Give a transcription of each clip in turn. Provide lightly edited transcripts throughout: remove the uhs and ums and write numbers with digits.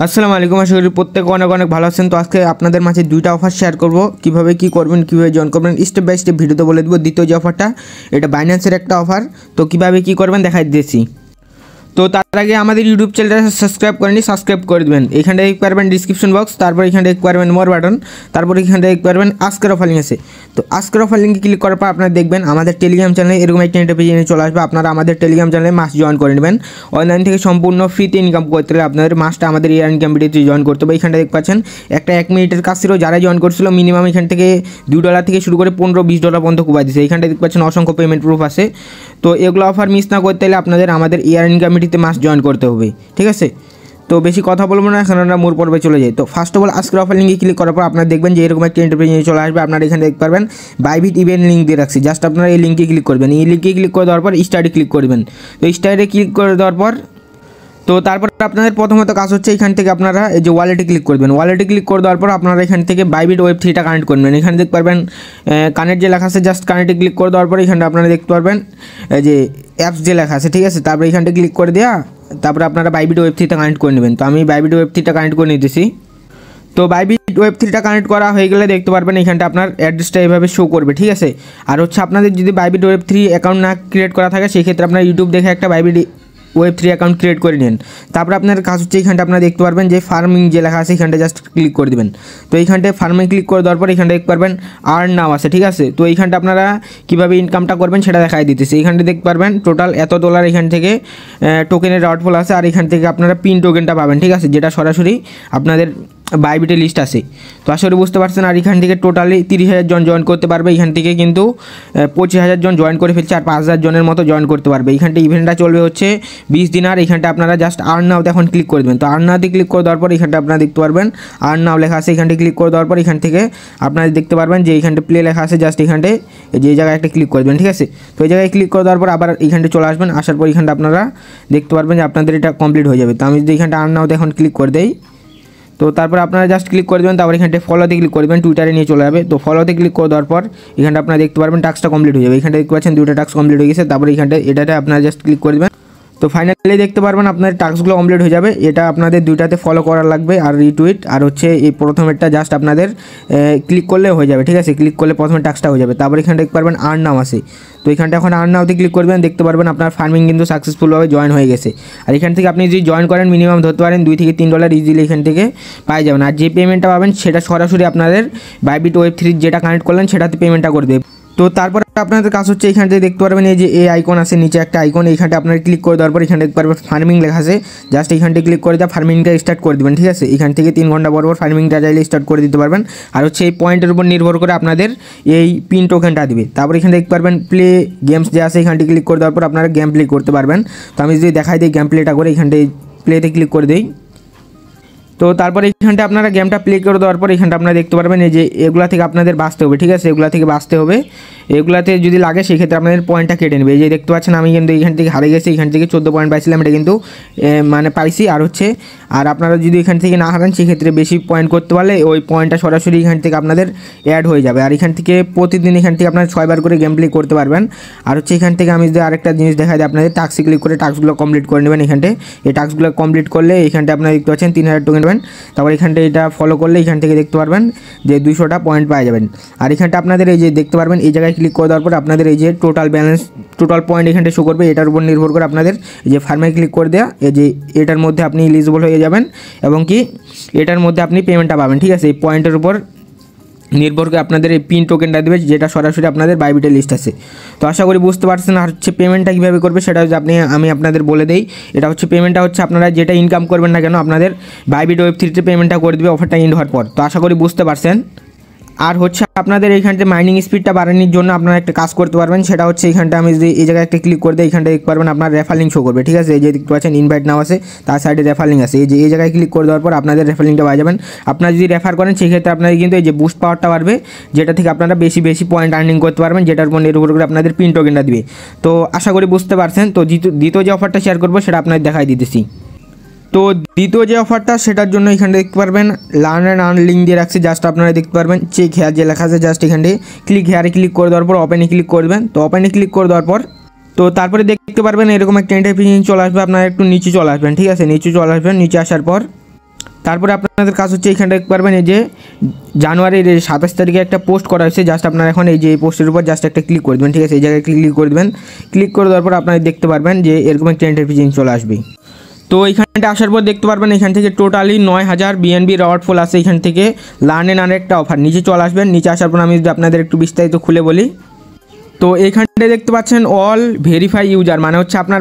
আসসালামু আলাইকুম। আশা করি প্রত্যেকে অনেক অনেক ভালো আছেন। তো আজকে আপনাদের মাঝে দুইটা অফার শেয়ার করব, কিভাবে কি করবেন, কিভাবে জয়েন করবেন স্টেপ বাই স্টেপ ভিডিওতে বলে দেবো। দ্বিতীয় যে অফারটা, এটা বাইন্যান্সের একটা অফার। তো কিভাবে কি করবেন দেখাই দিয়েছি। তো তার আগে আমাদের ইউটিউব চ্যানেলটা সাবস্ক্রাইব করেনি, সাবস্ক্রাইব করে দেবেন। এখানে দেখতে পারবেন ডিসক্রিপশন বক্স, তারপর এখানে দেখতে পারবেন মোর বাটন, তারপর এখানে দেখতে পারবেন আজকের অফার লিঙ্ক আছে। তো আজকের অফার লিঙ্কে ক্লিক করার পর আপনারা দেখবেন আমাদের টেলিগ্রাম চ্যানেলে এরকম একটা ইন্টারভিউ নিয়ে চলে আসবে। আপনারা আমাদের টেলিগ্রাম চ্যানেলে মাস জয়েন করে নেবেন। অনলাইন থেকে সম্পূর্ণ ফ্রিতে ইনকাম করতে হলে আপনাদের মাসটা আমাদের ইয়ার ইনকাম ভিডিওতে জয়েন করতে হবে। এখানটা দেখতে পাচ্ছেন একটা 1 মিনিটের কাজ ছিল, যারা জয়েন করছিল মিনিমাম এখান থেকে $2 থেকে শুরু করে $15-20 পর্যন্ত কুবাই দিচ্ছে। এখানটা দেখতে পাচ্ছেন অসংখ্য পেমেন্ট প্রুফ আছে। তো এগুলো অফার মিস না করতে হলে আপনাদের আমাদের ইয়ার ইনকাম ভিডিওতে মাস জয়েন করতে হবে, ঠিক আছে। তো বেশি কথা বলবো না, এখন আমরা মূল পর্বে চলে যাই। তো ফার্স্ট অফ অল আজকের অফার লিঙ্কে ক্লিক করার পর আপনারা দেখবেন যে এরকম একটা ইন্টারভিউ নিয়ে চলে আসবে। আপনারা এখানে দেখতে পারবেন বাইবিট ইভেন্ট লিঙ্ক দিয়ে রাখছি, জাস্ট আপনারা এই লিঙ্কে ক্লিক করবেন। এই লিঙ্কে ক্লিক করে দেওয়ার পর স্টার্টে ক্লিক করবেন। তো স্টার্টে ক্লিক করে দেওয়ার পর তো তারপর আপনাদের প্রথমত কাজ হচ্ছে এখান থেকে আপনারা এই যে ওয়ালেটে ক্লিক করবেন। ওয়ালেটে ক্লিক করে দেওয়ার পর আপনারা এখান থেকে বাইবিট Web3টা কানেক্ট করবেন। এখানে দেখতে পারবেন কানেক্ট যে লেখা আছে, জাস্ট কানেক্টে ক্লিক করে দেওয়ার পর এখানটা আপনারা দেখতে পারবেন এই যে অ্যাপস যে লেখা আছে, ঠিক আছে। তারপরে এখানটা ক্লিক করে দেওয়া, তারপরে আপনারা বাইবিট Web3টা কানেক্ট করে নেবেন। তো আমি বাইবিট Web3টা কানেক্ট করে নিতেছি। তো বাইবিট Web3টা কানেক্ট করা হয়ে গেলে দেখতে পারবেন এখানটা আপনার অ্যাড্রেসটা এভাবে শো করবে, ঠিক আছে। আর হচ্ছে আপনাদের যদি বাইবিট Web3 অ্যাকাউন্ট না ক্রিয়েট করা থাকে সেই ক্ষেত্রে আপনারা ইউটিউব দেখে একটা বাইবিট Web3 অ্যাকাউন্ট ক্রিয়েট করে নিন। তারপর আপনার কাজ হচ্ছে এখানটা আপনারা দেখতে পারবেন যে ফার্মিং যে লেখা আছে এখানটা জাস্ট ক্লিক করে দেবেন। তো এইখানটায় ফার্মিং ক্লিক করে দেওয়ার পর এখানটা দেখতে পারবেন আর্ন নাও আছে, ঠিক আছে। তো এইখানটা আপনারা কীভাবে ইনকামটা করবেন সেটা দেখাই দিতেছে। এইখানটা দেখতে পারবেন টোটাল এত $, এখান থেকে টোকেনের আউটফল আছে। আর এখান থেকে আপনারা পিন টোকেনটা পাবেন, ঠিক আছে, যেটা সরাসরি আপনাদের বাইবিটে লিস্ট আছে। তো আসলে বুঝতে পারছেন। আর এখান থেকে টোটালি 30,000 জন জয়েন করতে পারবে। এখান থেকে কিন্তু 25,000 জন জয়েন করে ফেলছে, আর 5,000 জনের মতো জয়েন করতে পারবে। এইখানটা ইভেন্টটা চলবে হচ্ছে 20 দিন। আর এখানটা আপনারা জাস্ট আর্ন নাওতে এখন ক্লিক করে দেবেন। তো আর্ন নাওতে ক্লিক করে দেওয়ার পর এখানটা আপনারা দেখতে পারবেন আর্ন নাও লেখা আছে। এখানটা ক্লিক করে দেওয়ার পর এখান থেকে আপনারা দেখতে পারবেন যে এইখানটা প্লে লেখা আছে, জাস্ট এখানটায় যে জায়গায় একটা ক্লিক করবেন, ঠিক আছে। তো এই জায়গায় ক্লিক করে দেওয়ার পর আবার এইখানটা চলে আসবেন। আসার পর এখানটা আপনারা দেখতে পারবেন যে আপনাদের এটা কমপ্লিট হয়ে যাবে। তো আমি যদি এখানটা আর্ন নাওতে এখন ক্লিক করে দেই, তো তারপর আপনারা জাস্ট ক্লিক করে দেবেন। তারপর এখানটা ফলোতে ক্লিক করবেন, টুইটারে নিয়ে চলে যাবে। তো ফলোতে ক্লিক করে দেওয়ার পর এখানটা আপনারা দেখতে পারবেন টাস্কটা কমপ্লিট হয়ে যাবে। এখানটা দেখতে পাচ্ছেন 2টা টাস্ক কমপ্লিট হয়ে গেছে। তারপর এখানটা এটাতে আপনারা জাস্ট ক্লিক করে দেবেন। তো ফাইনালি দেখতে পারবেন আপনাদের টাস্কগুলো কমপ্লিট হয়ে যাবে। এটা আপনাদের 2টাতে ফলো করা লাগবে আর রিটুইট, আর হচ্ছে এই প্রথমেরটা জাস্ট আপনাদের ক্লিক করলে হয়ে যাবে, ঠিক আছে। ক্লিক করলে প্রথমে টাস্কটা হয়ে যাবে। তারপর এখানে দেখতে পারবেন আর্ন নাও আছে। তো এখানটা এখন আর্ন নাওতে ক্লিক করবেন, দেখতে পারবেন আপনার ফার্মিং কিন্তু সাকসেসফুলভাবে জয়েন হয়ে গেছে। আর এখান থেকে আপনি যদি জয়েন করেন মিনিমাম ধরতে পারেন $2 থেকে $3 ইজিলি এখান থেকে পাই যাবেন। আর যে পেমেন্টটা পাবেন সেটা সরাসরি আপনাদের বাইবিট Web3 যেটা কানেক্ট করলেন সেটাতে পেমেন্টটা করে দেবে। তো তারপর আপনাদের কাজ হচ্ছে এখানটা দেখতে পারবেন এই যে আইকন আছে, নিচে একটা আইকন, এইখানটা আপনারা ক্লিক করে দেওয়ার পর এখানে দেখতে পারবেন ফার্মিং লেখা আছে, জাস্ট এইখানটা ক্লিক করে দেওয়া ফার্মিংটা স্টার্ট করে দেবেন, ঠিক আছে। এখান থেকে 3 ঘন্টা পর ফার্মিংটা চাইলে স্টার্ট করে দিতে পারবেন। আর হচ্ছে এই পয়েন্টের উপর নির্ভর করে আপনাদের এই পিন টোকেনটা দিবে। তারপর এখানে দেখতে পারবেন প্লে গেমস যে আছে, এখানটি ক্লিক করে দেওয়ার পর আপনারা গেম প্লে করতে পারবেন। তো আমি যদি দেখাই দিই গেম প্লেটা করে, এখানটায় প্লেতে ক্লিক করে দিই। তো তারপরে এখানটা আপনারা গেমটা প্লে করে দেওয়ার পর এখানটা আপনারা দেখতে পারবেন এই যে এগুলা থেকে আপনাদের বাঁচতে হবে, ঠিক আছে। এগুলা থেকে বাঁচতে হবে, এগুলাতে যদি লাগে সেক্ষেত্রে আপনাদের পয়েন্টটা কেটে নেবে। এই যে দেখতে পাচ্ছেন আমি কিন্তু এখান থেকে হারে গেছি, এখান থেকে 14 পয়েন্ট পাইছিলাম, এটা কিন্তু মানে পাইছি। আর হচ্ছে আর আপনারা যদি এখান থেকে না হারান সেক্ষেত্রে বেশি পয়েন্ট করতে পারলে ওই পয়েন্টটা সরাসরি এখান থেকে আপনাদের অ্যাড হয়ে যাবে। আর এখান থেকে প্রতিদিন এখান থেকে আপনারা 6 বার করে গেম প্লে করতে পারবেন। আর হচ্ছে এখান থেকে আমি যদি আরেকটা জিনিস দেখাই দিই, আপনাদের টাস্কে ক্লিক করে টাস্কগুলো কমপ্লিট করে নেবেন। এখানটায় এই টাস্কগুলো কমপ্লিট করলে এখানটা আপনারা দেখতে পাচ্ছেন 3000 টোকেন পাবেন। তারপর এখানটা এটা ফলো করলে এখান থেকে দেখতে পারবেন যে 200টা পয়েন্ট পাওয়া যাবেন। আর এখানটা আপনাদের এই যে দেখতে পারবেন এই জায়গায় ক্লিক করে দেওয়ার পর আপনাদের এই যে টোটাল ব্যালেন্স, টোটাল পয়েন্ট এখানটা শো করবে। এটার উপর নির্ভর করে আপনাদের এই যে ফার্মে ক্লিক করে দেওয়া, এই যে এটার মধ্যে আপনি এলিজিবল হয়ে যাবেন এবং কি এটার মধ্যে আপনি পেমেন্টটা পাবেন, ঠিক আছে। এই পয়েন্টের উপর নির্ভর করে আপনাদের এই পিন টোকেনটা দেবে, যেটা সরাসরি আপনাদের বাইবিটের লিস্ট আছে। তো আশা করি বুঝতে পারছেন। আর হচ্ছে পেমেন্টটা কীভাবে করবে সেটা হচ্ছে আমি আপনাদের বলে দেই। এটা হচ্ছে পেমেন্টটা হচ্ছে আপনারা যেটা ইনকাম করবেন না কেন আপনাদের বাইবিট Web3তে পেমেন্টটা করে দেবে অফারটা এন্ড হওয়ার পর। তো আশা করি বুঝতে পারছেন। আর হচ্ছে আপনাদের এইখানটা মাইনিং স্পিডটা বাড়ানোর জন্য আপনারা একটা কাজ করতে পারবেন, সেটা হচ্ছে এইখানটা আমি যদি এই জায়গায় একটা ক্লিক করে দিই এখানটা দেখতে পারবেন আপনার রেফার লিঙ্ক শো করবে, ঠিক আছে। এই যে দেখতে পাচ্ছেন ইনভাইট নাও আছে, তার সাইডে রেফার লিঙ্ক আছে। এই যে এই জায়গায় ক্লিক করে দেওয়ার পর আপনাদের রেফার লিঙ্কটা পাওয়া যাবেন। আপনারা যদি রেফার করেন সেক্ষেত্রে আপনাদের কিন্তু এই যে বুস্ট পাওয়ারটা বাড়বে, যেটা থেকে আপনারা বেশি পয়েন্ট আর্নিং করতে পারবেন, যেটার উপর নির্ভর করে আপনাদের পিন টোকেনটা দিবে। তো আশা করি বুঝতে পারছেন। তো দ্বিতীয় যে অফারটা শেয়ার করবো সেটা আপনাদের দেখাই দিতেছি। তো দ্বিতীয় যে অফারটা সেটার জন্য এখানে দেখতে পারবেন লার্ন অ্যান্ড আর্ন লিঙ্ক দিয়ে রাখছি, জাস্ট আপনারা দেখতে পারবেন চেক হেয়ার যে লেখা আছে, জাস্ট এখানে ক্লিক হেয়ারে ক্লিক করে দেওয়ার পর ওপেনে ক্লিক করবেন। তো ওপেনে ক্লিক করে দেওয়ার পর তো তারপরে দেখতে পারবেন এরকম একটা ইন্টারফেস চলে আসবে, আপনারা একটু নিচে চলে আসবেন, ঠিক আছে। নিচে চলে আসবেন, নিচে আসার পর তারপরে আপনাদের কাজ হচ্ছে এখানটা দেখতে পারবেন এই যে জানুয়ারির 27 তারিখে একটা পোস্ট করা হয়েছে। জাস্ট আপনারা এখন এই যে এই পোস্টের উপর জাস্ট একটা ক্লিক করে দেবেন, ঠিক আছে। এই জায়গায় ক্লিক করে দেবেন। ক্লিক করে দেওয়ার পর আপনারা দেখতে পারবেন যে এরকম একটা ইন্টারফেস চলে আসবে। তো এইখানটা আসার পর দেখতে পারবেন এখান থেকে টোটালি 9000 BNB রিওয়ার্ড ফুল আছে। এখান থেকে লার্ন এন্ড আর্ন একটা অফার। নিচে চলে আসবেন, নিচে আসার পর আমি যদি আপনাদের একটু বিস্তারিত খুলে বলি, তো এইখানটায় দেখতে পাচ্ছেন অল ভেরিফাই ইউজার, মানে হচ্ছে আপনার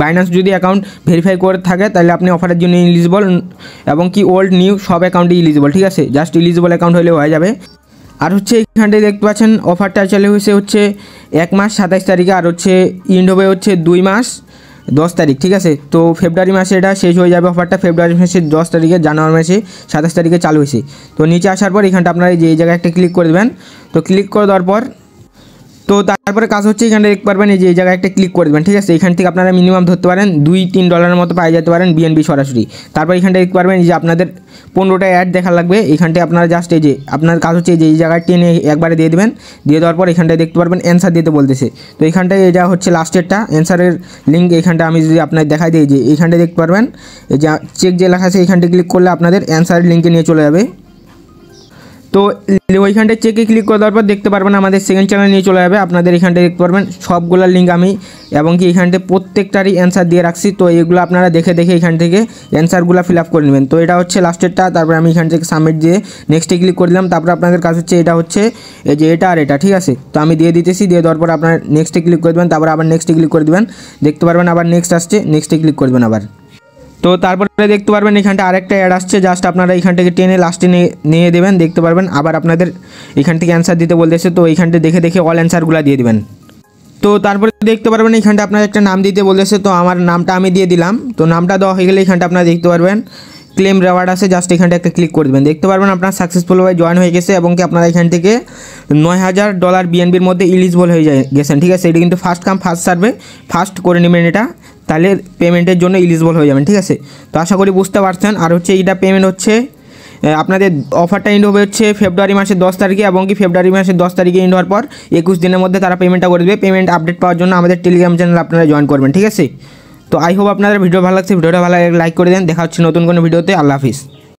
বাইন্যান্স যদি অ্যাকাউন্ট ভেরিফাই করে থাকে তাহলে আপনি অফারের জন্য ইলিজিবল, এবং কি ওল্ড নিউ সব অ্যাকাউন্টে ইলিজিবল, ঠিক আছে। জাস্ট ইলিজিবল অ্যাকাউন্ট হলেও হয়ে যাবে। আর হচ্ছে এইখানটায় দেখতে পাচ্ছেন অফারটা চালু হচ্ছে 1 মাস 27 তারিখে, আর হচ্ছে ইন্ড হবে হচ্ছে 2 মাস 10 তারিখ, ঠিক আছে। তো ফেব্রুয়ারি মাসে এটা শেষ হয়ে যাবে অফারটা, ফেব্রুয়ারি মাসে 10 তারিখে, জানুয়ারি মাসে 27 তারিখে চালু হয়েছে। তো নিচে আসার পর এখানটা আপনারা এই জায়গায় একটা ক্লিক করে দেবেন। তো ক্লিক করে দেওয়ার পর তো তারপরে কাজ হচ্ছে এখানে দেখতে পারবেন এই যে এই জায়গায় একটা ক্লিক করে দেবেন, ঠিক আছে। এখান থেকে আপনারা মিনিমাম ধরতে পারেন $2-3 মতো পাই যেতে পারেন BNB সরাসরি। তারপর এখানটা দেখতে পারবেন যে আপনাদের 15টা অ্যাড দেখা লাগবে। এখানটায় আপনারা জাস্ট এই যে আপনার কাজ হচ্ছে এই যে এই জায়গায় টেনে একবারে দিয়ে দেবেন। দিয়ে দেওয়ার পর এখানটায় দেখতে পারবেন অ্যান্সার দিতে বলতেছে। তো এখানটায় এটা হচ্ছে লাস্টেরটা অ্যান্সারের লিঙ্ক। এখানটা আমি যদি আপনার দেখাই দিই যে এইখানটায় দেখতে পারবেন এই যে চেক যে লেখা আছে, এখানটায় ক্লিক করলে আপনাদের অ্যান্সারের লিঙ্কে নিয়ে চলে যাবে। তো ওইখানটায় চেকে ক্লিক করে দেওয়ার পর দেখতে পারবেন আমাদের সেকেন্ড চ্যানেল নিয়ে চলে যাবে। আপনাদের এখানটায় দেখতে পারবেন সবগুলোর লিঙ্ক আমি এবং কি এখানটায় প্রত্যেকটারই অ্যান্সার দিয়ে রাখছি। তো এগুলো আপনারা দেখে এখান থেকে অ্যান্সারগুলো ফিল আপ করে নেবেন। তো এটা হচ্ছে লাস্টেরটা। তারপরে আমি এখান থেকে সাবমিট দিয়ে নেক্সটে ক্লিক করে দিলাম। তারপর আপনাদের কাজ হচ্ছে এটা হচ্ছে এই যে এটা আর এটা, ঠিক আছে। তো আমি দিয়ে দিতেছি, দিয়ে দেওয়ার পর আপনার নেক্সটে ক্লিক করে দেবেন। তারপর আবার নেক্সটে ক্লিক করে দেবেন, দেখতে পারবেন আবার নেক্সট আসছে, নেক্সটে ক্লিক করে দেবেন আবার। তো তারপরে দেখতে পারবেন এখানটা আরেকটা অ্যাড আসছে, জাস্ট আপনারা এখান থেকে টেনে লাস্টে নিয়ে দেবেন। দেখতে পারবেন আবার আপনাদের এখান থেকে অ্যান্সার দিতে বলতেছে। তো এইখানটা দেখে অল অ্যান্সারগুলো দিয়ে দেবেন। তো তারপরে দেখতে পারবেন এখানটা আপনার একটা নাম দিতে বলতেছে। তো আমার নামটা আমি দিয়ে দিলাম। তো নামটা দেওয়া হয়ে গেলে এখানটা আপনারা দেখতে পারবেন ক্লেম রিওয়ার্ড আছে, জাস্ট এখানটা একটা ক্লিক করে দেবেন। দেখতে পারবেন আপনার সাকসেসফুলভাবে জয়েন হয়ে গেছে এবং কি আপনারা এখান থেকে $9000 BNBর মধ্যে ইলিজিবল হয়ে গেছেন, ঠিক আছে। এটা কিন্তু first come first serve, first করে নেবেন এটা, তাহলে পেমেন্টের জন্য ইলিজিবল হয়ে যাবেন, ঠিক আছে। তো আশা করি বুঝতে পারছেন। আর হচ্ছে এইটা পেমেন্ট হচ্ছে আপনাদের অফারটা এন্ড হবে হচ্ছে ফেব্রুয়ারি মাসের 10 তারিখে, এবং কি ফেব্রুয়ারি মাসের 10 তারিখে এন্ড হওয়ার পর 21 দিনের মধ্যে তারা পেমেন্টটা করে দেবে। পেমেন্ট আপডেট পাওয়ার জন্য আমাদের টেলিগ্রাম চ্যানেল আপনারা জয়েন করবেন, ঠিক আছে। তো আই হোপ আপনাদের ভিডিও ভালো লাগছে। ভিডিওটা ভালো লাগলে লাইক করে দেন। দেখা হচ্ছে নতুন কোনো ভিডিওতে। আল্লাহ হাফিজ।